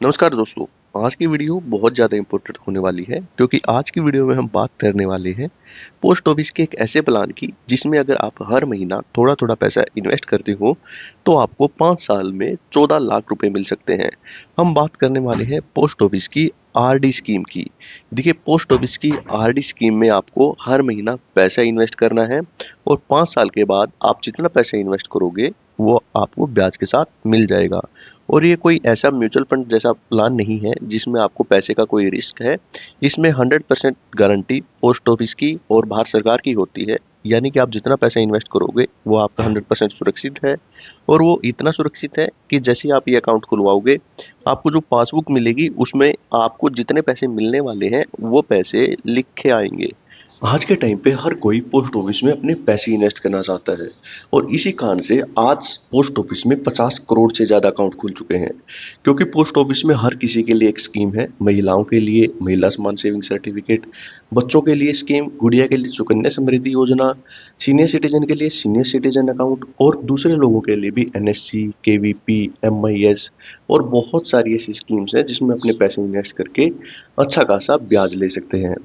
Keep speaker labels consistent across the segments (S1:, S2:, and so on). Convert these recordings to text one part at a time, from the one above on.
S1: नमस्कार दोस्तों। आज की वीडियो बहुत ज़्यादा इम्पोर्टेंट होने वाली है क्योंकि आज की वीडियो में हम बात करने वाले हैं पोस्ट ऑफिस के एक ऐसे प्लान की जिसमें अगर आप हर महीना थोड़ा-थोड़ा पैसा इन्वेस्ट करते हो तो आपको 5 साल में 14 लाख रुपए मिल सकते हैं। हम बात करने वाले हैं पोस्ट ऑफिस की आरडी स्कीम की। देखिए पोस्ट ऑफिस की आरडी स्कीम में आपको हर महीना पैसा इन्वेस्ट करना है और 5 साल के बाद आप जितना पैसा इन्वेस्ट करोगे वो आपको ब्याज के साथ मिल जाएगा। और ये कोई ऐसा म्यूचुअल फंड जैसा प्लान नहीं है जिसमें आपको पैसे का कोई रिस्क है। इसमें 100% गारंटी पोस्ट ऑफिस की और भारत सरकार की होती है। यानी कि आप जितना पैसा इन्वेस्ट करोगे वो आपका 100% सुरक्षित है। और वो इतना सुरक्षित है कि जैसे ही आप ये अकाउंट खुलवाओगे आपको जो पासबुक मिलेगी उसमें आपको जितने पैसे मिलने वाले हैं वो पैसे लिखे आएंगे। आज के टाइम पे हर कोई पोस्ट ऑफिस में अपने पैसे इन्वेस्ट करना चाहता है और इसी कारण से आज पोस्ट ऑफिस में 50 करोड़ से ज़्यादा अकाउंट खुल चुके हैं। क्योंकि पोस्ट ऑफिस में हर किसी के लिए एक स्कीम है। महिलाओं के लिए महिला सम्मान सेविंग सर्टिफिकेट, बच्चों के लिए स्कीम, गुड़िया के लिए सुकन्या समृद्धि योजना, सीनियर सिटीजन के लिए सीनियर सिटीजन अकाउंट और दूसरे लोगों के लिए भी एनएससी, केवीपी, एमआईएस और बहुत सारी ऐसी स्कीम्स हैं जिसमें अपने पैसे इन्वेस्ट करके अच्छा खासा ब्याज ले सकते हैं।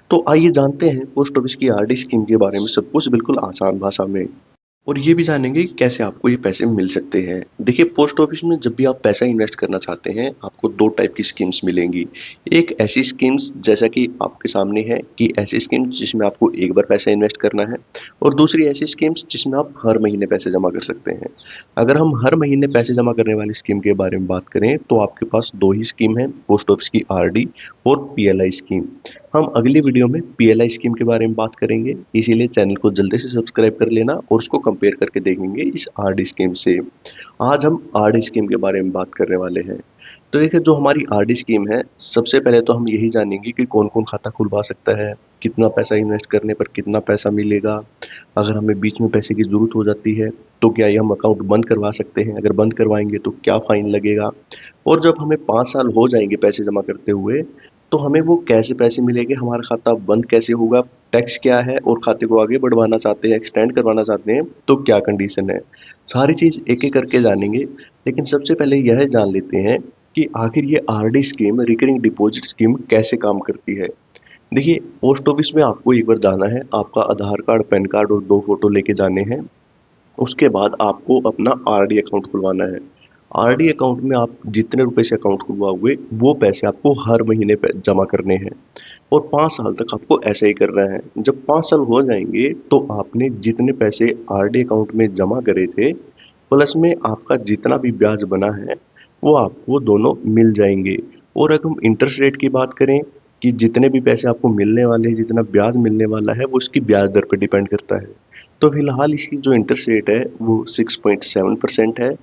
S1: तो आइए जानते हैं पोस्ट ऑफिस की आरडी स्कीम के बारे में सब कुछ बिल्कुल आसान भाषा में। और ये भी जानेंगे कि कैसे आपको ये पैसे मिल सकते हैं। देखिए पोस्ट ऑफिस में जब भी आप पैसा इन्वेस्ट करना चाहते हैं आपको 2 टाइप की स्कीम्स मिलेंगी। एक ऐसी स्कीम्स जैसा कि आपके सामने है कि ऐसी स्कीम्स जिसमें आपको एक बार पैसा इन्वेस्ट करना है और दूसरी ऐसी स्कीम्स जिसमें आप हर महीने पैसे जमा कर सकते हैं। अगर हम हर महीने पैसे जमा करने वाली स्कीम के बारे में बात करें तो आपके पास 2 ही स्कीम है, पोस्ट ऑफिस की आरडी और पीएलआई स्कीम। हम अगली वीडियो में पीएलआई स्कीम के बारे में बात करेंगे, इसीलिए चैनल को जल्दी से सब्सक्राइब कर लेना और उसको कंपेयर करके देखेंगे इस आरडी स्कीम से। आज हम आरडी स्कीम के बारे में बात करने वाले हैं। तो देखिए जो हमारी आरडी स्कीम है, सबसे पहले तो हम यही जानेंगे कि कौन-कौन खाता खुलवा सकता है, कितना पैसा इन्वेस्ट करने पर कितना पैसा मिलेगा, अगर हमें बीच में पैसे की ज़रूरत हो जाती है, तो क्या ये हम अकाउंट बंद करवा सकते हैं, अगर बंद करवाएँगे तो क्या फ़ाइन लगेगा और जब हमें 5 साल हो जाएँगे पैसे जमा करते हुए, तो हमें वो कैसे पैसे मिलेंगे, हमारा खाता बंद कैसे होगा, टैक्स क्या है और खाते को आगे बढ़वाना चाहते हैं, एक्सटेंड करवाना चाहते हैं, तो क्या कंडीशन है। सारी चीज़ एक-एक करके जानेंगे, लेकिन सबसे पहले यह जान लेते हैं कि आखिर ये RD scheme, recurring deposit scheme कैसे काम करती है। देखिए, पोस्ट ऑफिस में आपको एक बार जाना है, आपका आधार कार्ड, पैन कार्ड और 2 फ़ोटो लेके जाने हैं। उसके बाद आपको अपना आरडी अकाउंट खुलवाना है। आरडी अकाउंट में आप जितने रुपए से अकाउंट खुलवाओगे, वो पैसे आपको हर महीने जमा करने हैं और 5 साल तक आपको ऐसा ही करना है। जब 5 साल हो जाएँगे, तो आपने जितने पैसे आरडी अकाउंट में जमा करे थे, प्लस में आपका जितना भी ब्याज बना है, वो आपको दोनों मिल जाएँगे। और अगर हम इंटरेस्ट रेट की बात करें कि जितने भी पैसे आपको मिलने वाले हैं, जितना ब्याज मिलने वाला है, वो उसकी ब्याज दर पे डिपेंड करता है। तो फिलहाल इसकी जो इंटरेस्ट रेट है वो 6.7% है।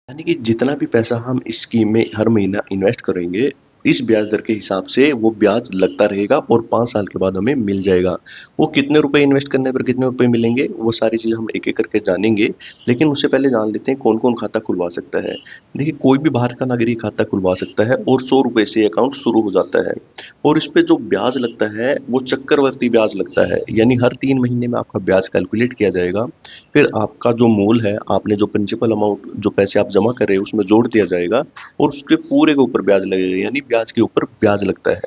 S1: यानी कि जितना भी पैसा हम इस स्कीम में हर महीना इन्वेस्ट करेंगे, इस ब्याज दर के हिसाब से वो ब्याज लगता रहेगा और 5 साल के बाद हमें मिल जाएगा। वो कितने रुपए इन्वेस्ट करने पर कितने रुपए मिलेंगे, वो सारी चीज़ हम एक-एक करके जानेंगे। लेकिन उससे पहले जान लेते हैं कौन-कौन खाता खुलवा सकता है। देखिए कोई भी भारत का नागरिक खाता खुलवा सकता है और ₹100 से ये अकाउंट शुरू हो जाता है। और इस पे जो ब्याज लगता है वो चक्रवर्ती ब्याज लगता है। यानी हर 3 महीने में आपका ब्याज कैलकुलेट किया जाएगा। फिर आपका जो मूल है, आपने जो प्रिंसिपल अमाउंट जो पैसे आप जमा कर रहे हैं उसमें जोड़ दिया जाएगा और उसके पूरे के ऊपर ब्याज लगेगा, यानी ब्याज के ऊपर ब्याज लगता है।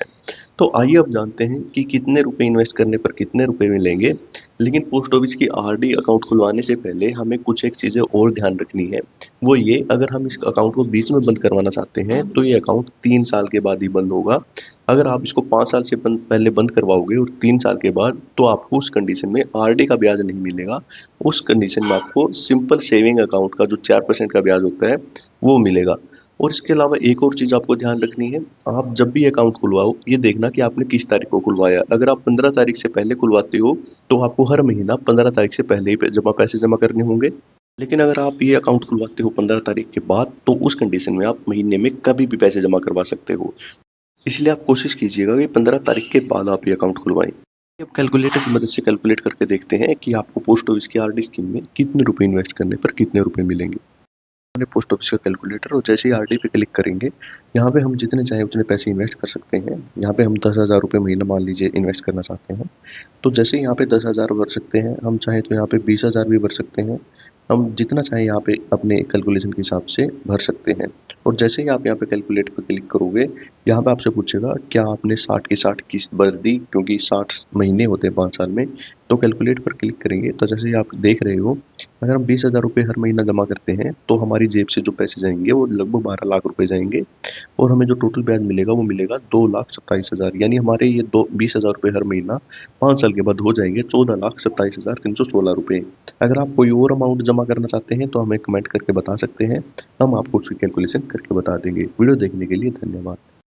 S1: तो आइए अब जानते हैं कि कितने रुपए इन्वेस्ट करने पर कितने रुपए मिलेंगे। लेकिन पोस्ट ऑफिस की आरडी अकाउंट खुलवाने से पहले हमें कुछ एक चीज़ें और ध्यान रखनी है। वो ये, अगर हम इस अकाउंट को बीच में बंद करवाना चाहते हैं तो ये अकाउंट 3 साल के बाद ही बंद होगा। अगर आप इसको 5 साल से पहले बंद करवाओगे और 3 साल के बाद, तो आपको उस कंडीशन में आरडी का ब्याज नहीं मिलेगा। उस कंडीशन में आपको सिंपल सेविंग अकाउंट का जो 4% का ब्याज होता है वो मिलेगा। और इसके अलावा एक और चीज़ आपको ध्यान रखनी है, आप जब भी अकाउंट खुलवाओ ये देखना कि आपने किस तारीख को खुलवाया। अगर आप 15 तारीख से पहले खुलवाते हो तो आपको हर महीना 15 तारीख से पहले ही पैसे जमा करने होंगे। लेकिन अगर आप ये अकाउंट खुलवाते हो 15 तारीख के बाद, तो उस कंडीशन में आप महीने में कभी भी पैसे जमा करवा सकते हो। इसलिए आप कोशिश कीजिएगा कि 15 तारीख के बाद आप ये अकाउंट खुलवाएं। अब कैलकुलेटर की मदद से कैलकुलेट करके देखते हैं कि आपको पोस्ट ऑफिस की आरडी स्कीम में कितने रुपए इन्वेस्ट करने पर कितने रुपए मिलेंगे। अपने पोस्ट ऑफिस का कैलकुलेटर और जैसे ही आरडी पे क्लिक करेंगे, यहाँ पे हम जितने चाहें उतने पैसे इन्वेस्ट कर सकते हैं। यहाँ पे हम 10,000 रुपये महीना मान लीजिए इन्वेस्ट करना चाहते हैं, तो जैसे यहाँ पे 10,000 भर सकते हैं, हम चाहें तो यहाँ पे 20,000 भी भर सकते हैं। हम जितना चाहें यहाँ पे अपने कैलकुलेशन के हिसाब से भर सकते हैं। और जैसे ही आप यहाँ पे कैलकुलेट पे क्लिक करोगे, यहाँ पे आपसे पूछेगा क्या आपने 60 की 60 किस्त भर दी, क्योंकि 60 महीने होते हैं 5 साल में। तो कैलकुलेट पर क्लिक करेंगे तो जैसे ही आप देख रहे हो, अगर हम 20,000 रुपये हर महीना जमा करते हैं तो हमारी जेब से जो पैसे जाएंगे वो लगभग 12 लाख रुपए जाएंगे। और हमें जो टोटल ब्याज मिलेगा वो मिलेगा 2,27,000, यानी हमारे ये दो 20,000 रुपये हर महीना 5 साल के बाद हो जाएंगे 14,27,316 रुपये। अगर आप कोई और अमाउंट जमा करना चाहते हैं तो हमें कमेंट करके बता सकते हैं, हम आपको उसकी कैलकुलेशन करके बता देंगे। वीडियो देखने के लिए धन्यवाद।